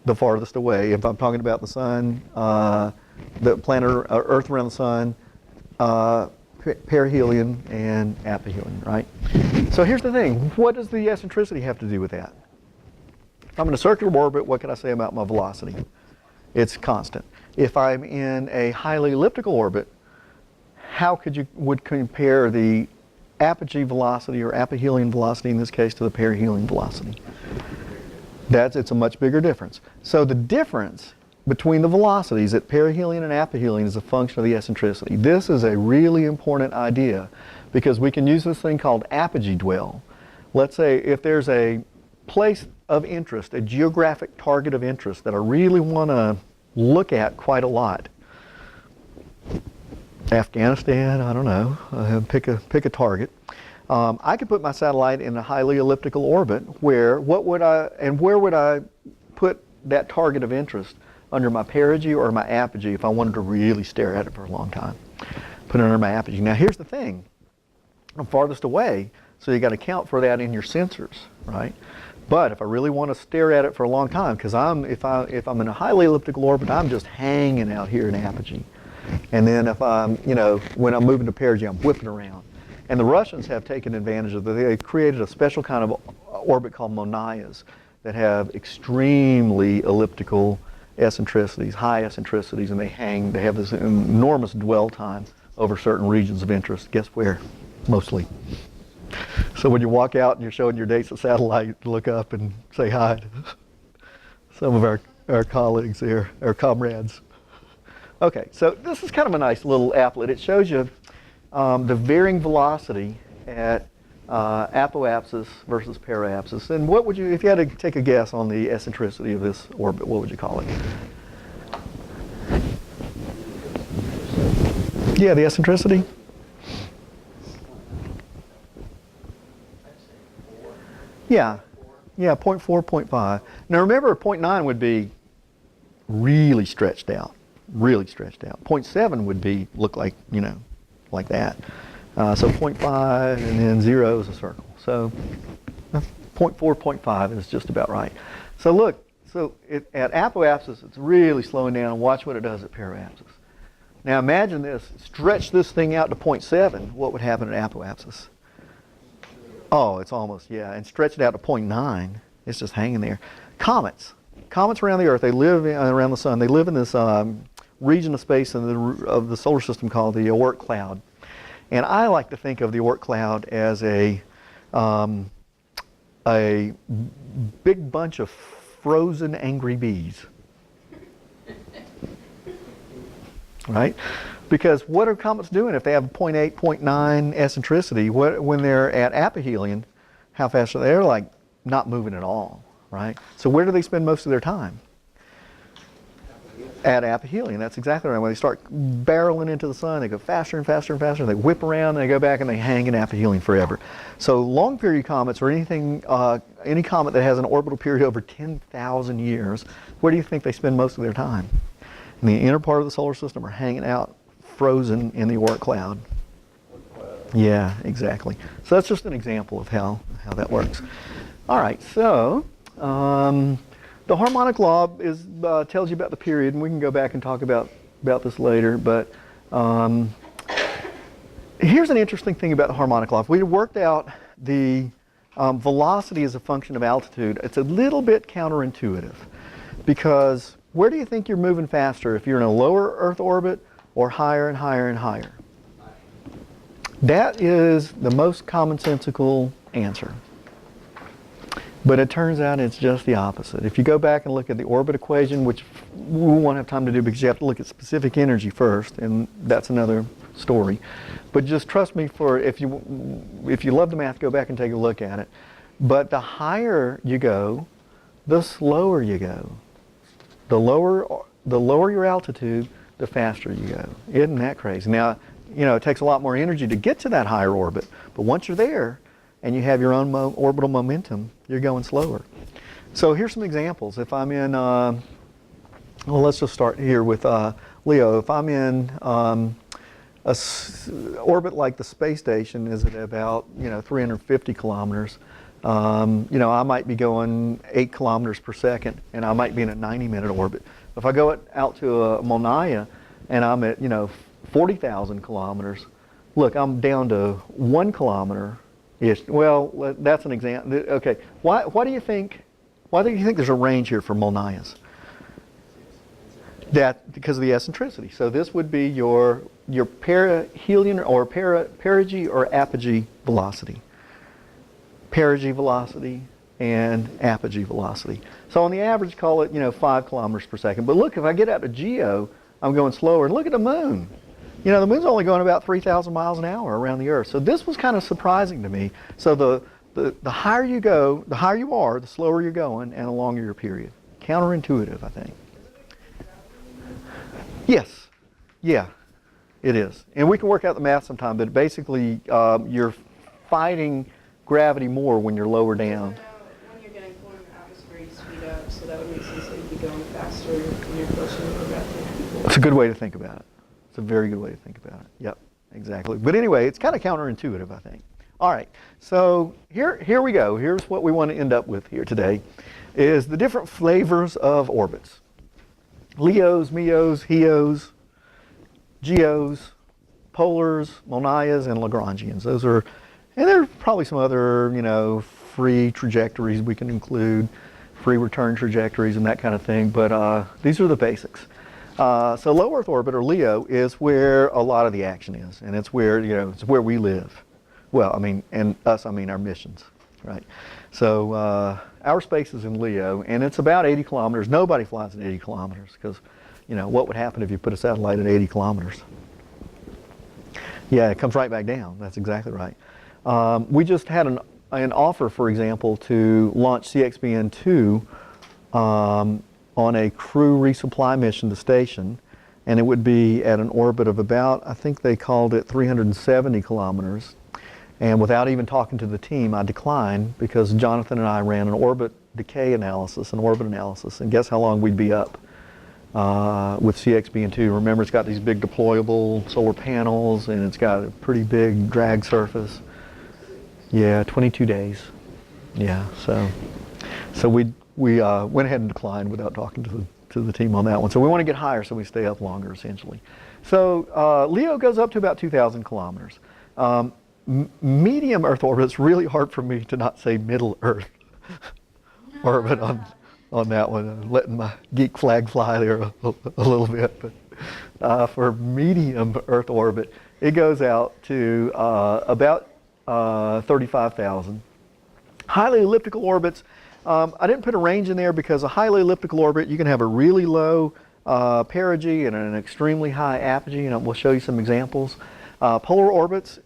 the farthest away. If I'm talking about the sun, the planet Earth around the sun, perihelion and aphelion, right? So here's the thing. What does the eccentricity have to do with that? If I'm in a circular orbit, what can I say about my velocity? It's constant. If I'm in a highly elliptical orbit, how would compare the apogee velocity or aphelion velocity in this case to the perihelion velocity? It's a much bigger difference. So the difference between the velocities at perihelion and aphelion is a function of the eccentricity. This is a really important idea because we can use this thing called apogee dwell. Let's say if there's a place of interest, a geographic target of interest that I really want to look at quite a lot. Afghanistan, I don't know, pick a target. I could put my satellite in a highly elliptical orbit where would I put that target of interest? Under my perigee or my apogee if I wanted to really stare at it for a long time. Put it under my apogee. Now here's the thing. I'm farthest away, so you got to account for that in your sensors, right? But if I really want to stare at it for a long time, because if I'm in a highly elliptical orbit, I'm just hanging out here in apogee. And then if I'm, when I'm moving to perigee, I'm whipping around. And the Russians have taken advantage of that. They created a special kind of orbit called Monayas that have extremely elliptical eccentricities, high eccentricities, and they have this enormous dwell time over certain regions of interest. Guess where? Mostly. So when you walk out and you're showing your dates of satellite, look up and say hi to some of our colleagues there, our comrades. Okay, so this is kind of a nice little applet. It shows you the varying velocity at apoapsis versus paraapsis. And what would you, if you had to take a guess on the eccentricity of this orbit, what would you call it? Yeah, the eccentricity? Yeah, 0.4, 0.5. Now remember, 0.9 would be really stretched out, really stretched out. 0.7 would look like, like that. So 0.5 and then 0 is a circle. So 0.4, 0.5 is just about right. So look, at apoapsis, it's really slowing down, and watch what it does at paraapsis. Now imagine this, stretch this thing out to 0.7, what would happen at apoapsis? Oh, it's almost, yeah, and stretch it out to 0.9, it's just hanging there. Comets around the Earth, they live around the sun, they live in this region of space of the solar system called the Oort cloud. And I like to think of the Oort cloud as a big bunch of frozen angry bees. Right? Because what are comets doing if they have 0.8, 0.9 eccentricity? When they're at aphelion, how fast are they? They're like not moving at all, right? So where do they spend most of their time? At aphelion, that's exactly right. When they start barreling into the sun, they go faster and faster and faster. They whip around, and they go back, and they hang in aphelion forever. So long period comets, or any comet that has an orbital period over 10,000 years, where do you think they spend most of their time? In the inner part of the solar system, or hanging out frozen in the Oort cloud. Yeah, exactly. So that's just an example of how that works. All right, so the harmonic law tells you about the period, and we can go back and talk about this later, but here's an interesting thing about the harmonic law. If we worked out the velocity as a function of altitude, it's a little bit counterintuitive, because where do you think you're moving faster if you're in a lower Earth orbit or higher and higher and higher? That is the most commonsensical answer. But it turns out it's just the opposite. If you go back and look at the orbit equation, which we won't have time to do because you have to look at specific energy first, and that's another story. But just trust me, for if you love the math, go back and take a look at it. But the higher you go, the slower you go. The lower your altitude, the faster you go. Isn't that crazy? Now, it takes a lot more energy to get to that higher orbit, but once you're there and you have your own orbital momentum, you're going slower. So here's some examples. If I'm in, well, let's just start here with Leo. If I'm in orbit like the space station is at about 350 kilometers. I might be going 8 kilometers per second, and I might be in a 90-minute orbit. If I go out to Molniya and I'm at 40,000 kilometers, look, I'm down to 1 kilometer-ish. Well, that's an example. Okay, why do you think there's a range here for Molniyas? That because of the eccentricity. So this would be your perihelion or perigee or apogee velocity. Perigee velocity and apogee velocity. So on the average, call it 5 kilometers per second. But look, if I get out to geo, I'm going slower. And look at the moon. The moon's only going about 3,000 miles an hour around the Earth. So this was kind of surprising to me. So the higher you go, the higher you are, the slower you're going, and the longer your period. Counterintuitive, I think. Yes. Yeah, it is. And we can work out the math sometime, but basically you're fighting gravity more when you're lower down. When you're getting cooler in the atmosphere, you speed up, so that would make sense that you'd be going faster when you're closer to the gravity. It's a good way to think about it. It's a very good way to think about it. Yep, exactly. But anyway, it's kind of counterintuitive, I think. All right, so here we go. Here's what we want to end up with here today, is the different flavors of orbits. Leos, Meos, Heos, Geos, Polars, Molniyas, and Lagrangians. Those are, and there are probably some other, free trajectories we can include, free return trajectories and that kind of thing, but these are the basics. So low Earth orbit, or LEO, is where a lot of the action is, and it's where, it's where we live. Well, I mean our missions, right? So our space is in LEO, and it's about 80 kilometers. Nobody flies at 80 kilometers, because, what would happen if you put a satellite at 80 kilometers? Yeah, it comes right back down. That's exactly right. We just had an offer, for example, to launch CXBN-2 on a crew resupply mission to station, and it would be at an orbit of about, I think they called it 370 kilometers. And without even talking to the team, I declined because Jonathan and I ran an orbit decay analysis, an orbit analysis, and guess how long we'd be up with CXBN-2. Remember, it's got these big deployable solar panels, and it's got a pretty big drag surface. Yeah, 22 days. Yeah, so we went ahead and declined without talking to the team on that one. So we want to get higher so we stay up longer, essentially. So LEO goes up to about 2,000 kilometers. Medium Earth orbit, it's really hard for me to not say middle Earth orbit on that one. I'm letting my geek flag fly there a little bit. But for medium Earth orbit, it goes out to about 35,000. Highly elliptical orbits, I didn't put a range in there because a highly elliptical orbit, you can have a really low perigee and an extremely high apogee, and we'll show you some examples. Polar orbits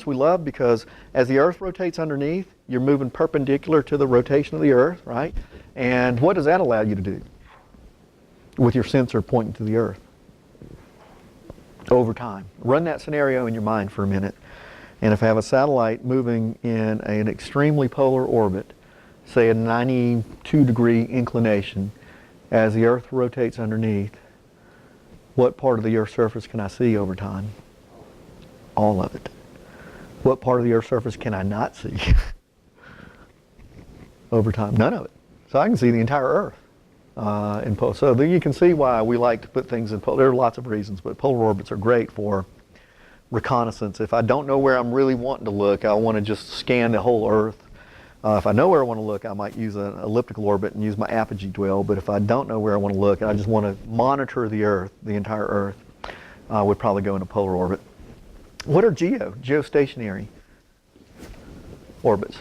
we love because as the Earth rotates underneath, you're moving perpendicular to the rotation of the Earth, right? And what does that allow you to do with your sensor pointing to the Earth? Over time. Run that scenario in your mind for a minute. And if I have a satellite moving in an extremely polar orbit, say a 92-degree inclination, as the Earth rotates underneath, what part of the Earth's surface can I see over time? All of it. What part of the Earth's surface can I not see over time? None of it. So I can see the entire Earth in polar. So you can see why we like to put things in polar. There are lots of reasons, but polar orbits are great for reconnaissance. If I don't know where I'm really wanting to look, I want to just scan the whole Earth. If I know where I want to look, I might use an elliptical orbit and use my apogee dwell. But if I don't know where I want to look and I just want to monitor the Earth, the entire Earth, I would probably go into polar orbit. What are geostationary orbits?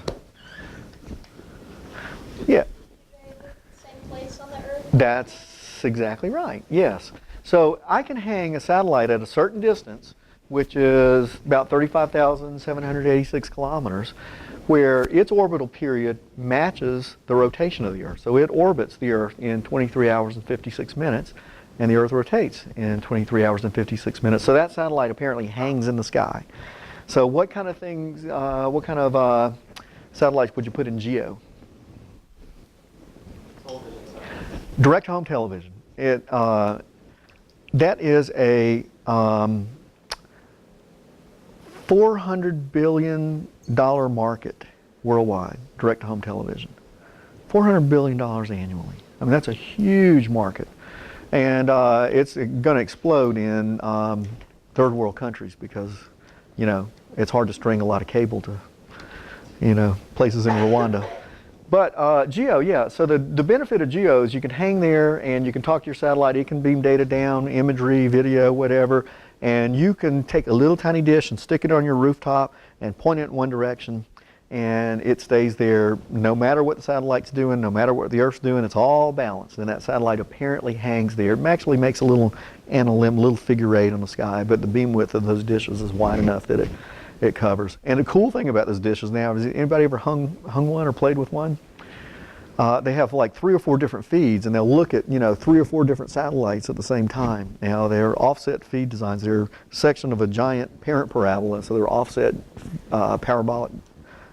Yeah. Same place on the Earth? That's exactly right, yes. So I can hang a satellite at a certain distance which is about 35,786 kilometers, where its orbital period matches the rotation of the Earth. So it orbits the Earth in 23 hours and 56 minutes, and the Earth rotates in 23 hours and 56 minutes. So that satellite apparently hangs in the sky. So what kind of things, satellites would you put in GEO? Direct home television. That is a $400 billion market worldwide, direct to home television. $400 billion annually. I mean, that's a huge market. And it's going to explode in third world countries because, you know, it's hard to string a lot of cable to, you know, places in Rwanda. But GEO, yeah, so the benefit of GEO is you can hang there and you can talk to your satellite. It can beam data down, imagery, video, whatever, and you can take a little tiny dish and stick it on your rooftop and point it in one direction, and it stays there no matter what the satellite's doing, no matter what the Earth's doing. It's all balanced, and that satellite apparently hangs there. It actually makes a little analemma, little figure eight on the sky, but the beam width of those dishes is wide enough that it covers. And the cool thing about those dishes now is, anybody ever hung one or played with one? They have like 3 or 4 different feeds, and they'll look at, you know, 3 or 4 different satellites at the same time. Now they're offset feed designs. They're a section of a giant parent parabola, so they're offset parabolic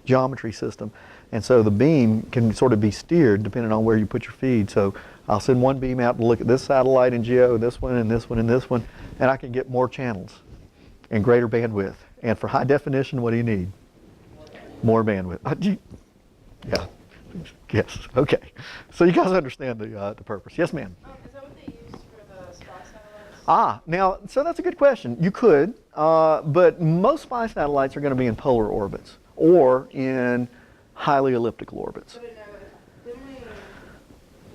geometry system. And so the beam can sort of be steered depending on where you put your feed. So I'll send one beam out to look at this satellite in GEO, this one, and this one, and this one, and I can get more channels and greater bandwidth. And for high definition, what do you need? More bandwidth. Yeah. Yes. Okay. So you guys understand the purpose. Yes, ma'am. Is that what they use for the spy satellites? Now, so that's a good question. You could, but most spy satellites are going to be in polar orbits or in highly elliptical orbits. But didn't we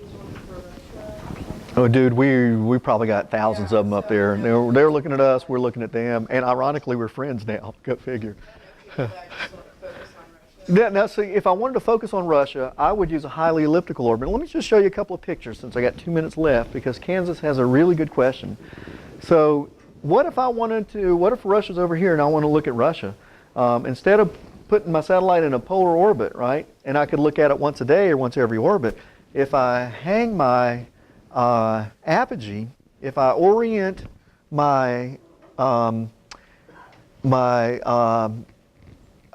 use one for Russia? Oh, dude, we probably got thousands of them up there. They're looking at us, we're looking at them, and ironically, we're friends now. Go figure. Now, see, if I wanted to focus on Russia, I would use a highly elliptical orbit. Let me just show you a couple of pictures since I got 2 minutes left, because Kansas has a really good question. So, what if Russia's over here and I want to look at Russia? Instead of putting my satellite in a polar orbit, right, and I could look at it once a day or once every orbit, if I hang my apogee, if I orient my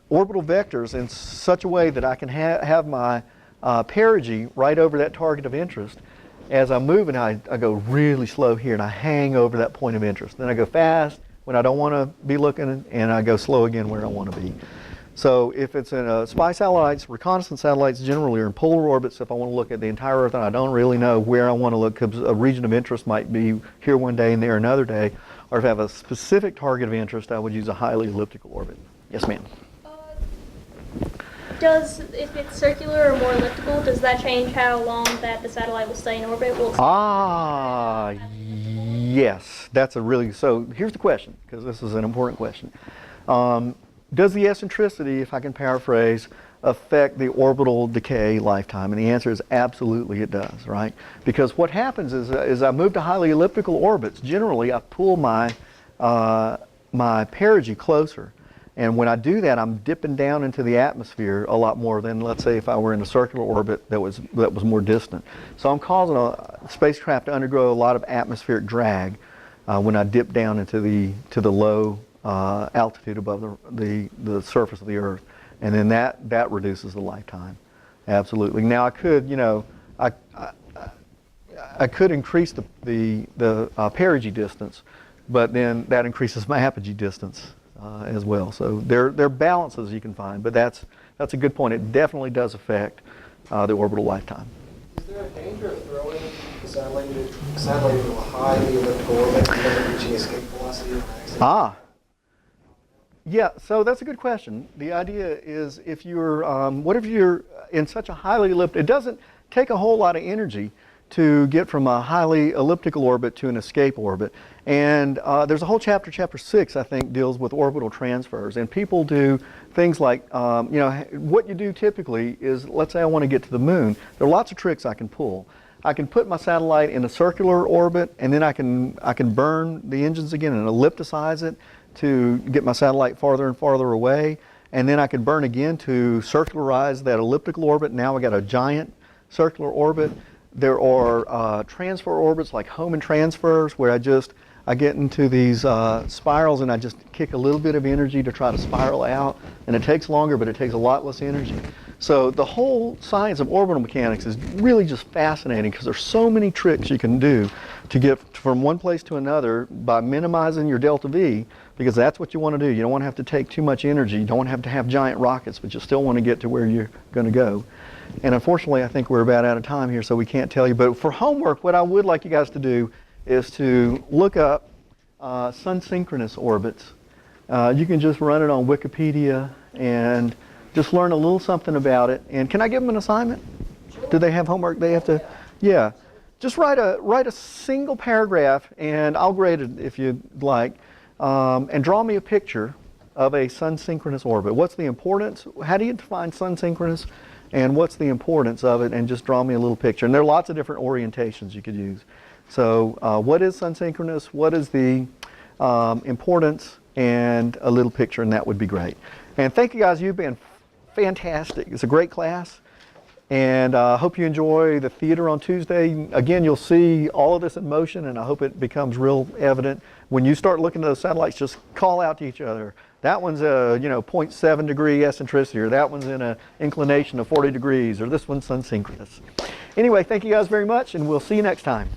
orbital vectors in such a way that I can have my perigee right over that target of interest, as I'm moving, I go really slow here and I hang over that point of interest. Then I go fast when I don't want to be looking, and I go slow again where I want to be. So if it's in spy satellites, reconnaissance satellites generally are in polar orbits. If I want to look at the entire Earth and I don't really know where I want to look, because a region of interest might be here one day and there another day, or if I have a specific target of interest, I would use a highly elliptical orbit. Yes, ma'am. If it's circular or more elliptical, does that change how long that the satellite will stay in orbit? Yes. So here's the question, because this is an important question. Does the eccentricity, if I can paraphrase, affect the orbital decay lifetime? And the answer is absolutely it does, right? Because what happens is, as I move to highly elliptical orbits, generally I pull my perigee closer. And when I do that, I'm dipping down into the atmosphere a lot more than, let's say, if I were in a circular orbit that was more distant. So I'm causing a spacecraft to undergo a lot of atmospheric drag when I dip down into the low altitude above the surface of the Earth, and then that reduces the lifetime. Absolutely. Now I could, I could increase the perigee distance, but then that increases my apogee distance as well. So there are balances you can find, but that's a good point. It definitely does affect the orbital lifetime. Is there a danger of throwing the satellite into a highly elliptical orbit and never reaching escape velocity on accident? Yeah, so that's a good question. The idea is, if you're, what if you're in such a highly elliptical, it doesn't take a whole lot of energy to get from a highly elliptical orbit to an escape orbit. And there's a whole chapter, chapter 6, I think, deals with orbital transfers. And people do things like, what you do typically is, let's say I want to get to the moon. There are lots of tricks I can pull. I can put my satellite in a circular orbit, and then I can burn the engines again and ellipticize it to get my satellite farther and farther away, and then I could burn again to circularize that elliptical orbit. Now I got a giant circular orbit. There are transfer orbits like Hohmann transfers where I get into these spirals and I just kick a little bit of energy to try to spiral out, and it takes longer, but it takes a lot less energy. So the whole science of orbital mechanics is really just fascinating because there's so many tricks you can do to get from one place to another by minimizing your delta V, because that's what you want to do. You don't want to have to take too much energy. You don't want to have giant rockets, but you still want to get to where you're going to go. And unfortunately, I think we're about out of time here, so we can't tell you. But for homework, what I would like you guys to do is to look up sun-synchronous orbits. You can just run it on Wikipedia and just learn a little something about it. And can I give them an assignment? Do they have homework they have to? Yeah. Just write a single paragraph, and I'll grade it if you'd like, and draw me a picture of a sun-synchronous orbit. What's the importance? How do you define sun-synchronous? And what's the importance of it? And just draw me a little picture. And there are lots of different orientations you could use. So what is sun-synchronous? What is the importance? And a little picture, and that would be great. And thank you guys. You've been fantastic. It's a great class. And I hope you enjoy the theater on Tuesday. Again, you'll see all of this in motion, and I hope it becomes real evident. When you start looking at those satellites, just call out to each other. That one's a 0.7 degree eccentricity, or that one's in an inclination of 40 degrees, or this one's sun-synchronous. Anyway, thank you guys very much, and we'll see you next time.